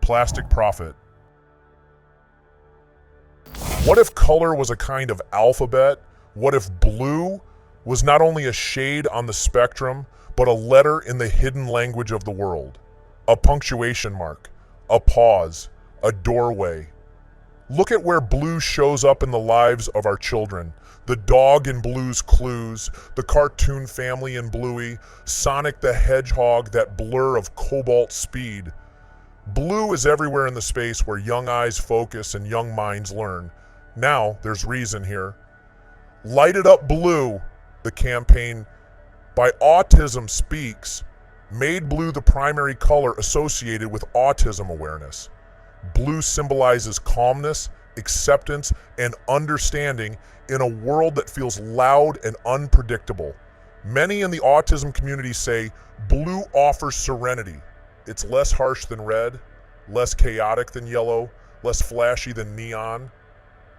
Plastic Prophet. What if color was a kind of alphabet? What if blue was not only a shade on the spectrum, but a letter in the hidden language of the world? A punctuation mark, a pause, a doorway. Look at where blue shows up in the lives of our children. The dog in Blue's Clues, the cartoon family in Bluey, Sonic the Hedgehog, that blur of cobalt speed. Blue is everywhere in the space where young eyes focus and young minds learn. Now there's reason here. Light It Up Blue, the campaign by Autism Speaks, made blue the primary color associated with autism awareness. Blue symbolizes calmness, acceptance, and understanding in a world that feels loud and unpredictable. Many in the autism community say blue offers serenity. It's less harsh than red, less chaotic than yellow, less flashy than neon.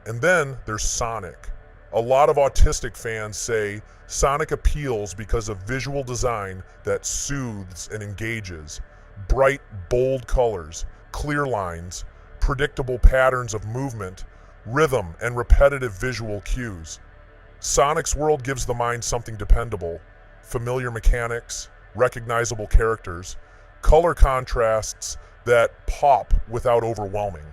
And then there's Sonic. A lot of autistic fans say Sonic appeals because of visual design that soothes and engages. Bright, bold colors, clear lines, predictable patterns of movement, rhythm, and repetitive visual cues. Sonic's world gives the mind something dependable, familiar mechanics, recognizable characters, color contrasts that pop without overwhelming.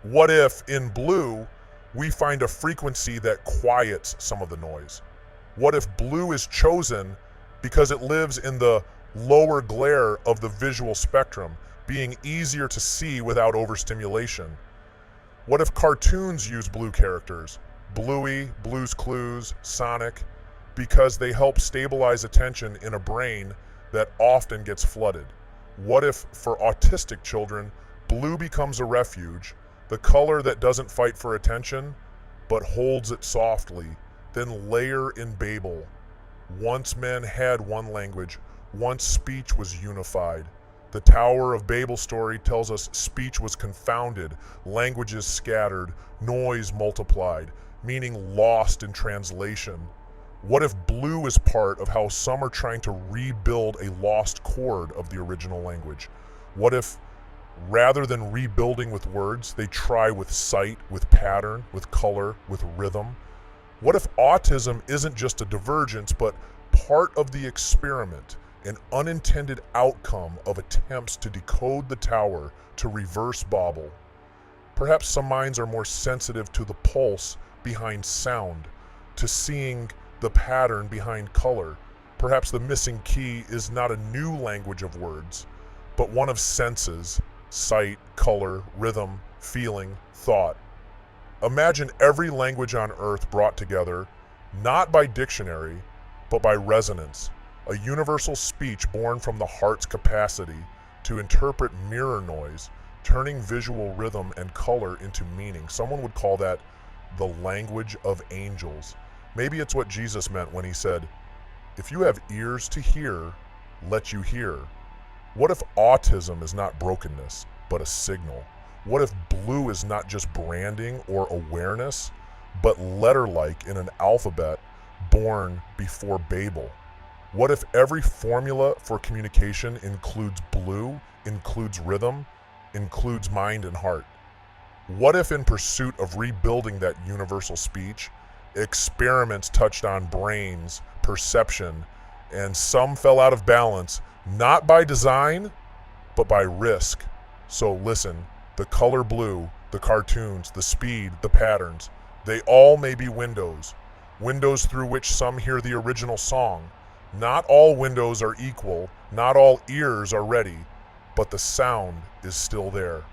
What if, in blue, we find a frequency that quiets some of the noise? What if blue is chosen because it lives in the lower glare of the visual spectrum, being easier to see without overstimulation? What if cartoons use blue characters, Bluey, Blue's Clues, Sonic, because they help stabilize attention in a brain that often gets flooded? What if, for autistic children, blue becomes a refuge, the color that doesn't fight for attention, but holds it softly? Then layer in Babel. Once men had one language, once speech was unified. The Tower of Babel story tells us speech was confounded, languages scattered, noise multiplied, meaning lost in translation. What if blue is part of how some are trying to rebuild a lost chord of the original language? What if, rather than rebuilding with words, they try with sight, with pattern, with color, with rhythm? What if autism isn't just a divergence, but part of the experiment, an unintended outcome of attempts to decode the tower, to reverse Babel? Perhaps some minds are more sensitive to the pulse behind sound, to seeing the pattern behind color. Perhaps the missing key is not a new language of words, but one of senses, sight, color, rhythm, feeling, thought. Imagine every language on earth brought together, not by dictionary, but by resonance, a universal speech born from the heart's capacity to interpret mirror noise, turning visual rhythm and color into meaning. Someone would call that the language of angels. Maybe it's what Jesus meant when he said, "If you have ears to hear, let you hear." What if autism is not brokenness, but a signal? What if blue is not just branding or awareness, but letter-like in an alphabet born before Babel? What if every formula for communication includes blue, includes rhythm, includes mind and heart? What if in pursuit of rebuilding that universal speech, experiments touched on brains, perception, and some fell out of balance, not by design, but by risk? So listen, the color blue, the cartoons, the speed, the patterns, they all may be windows through which some hear the original song. Not all windows are equal, not all ears are ready, but the sound is still there,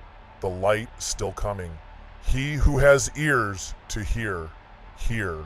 the light still coming. He who has ears to hear, hear.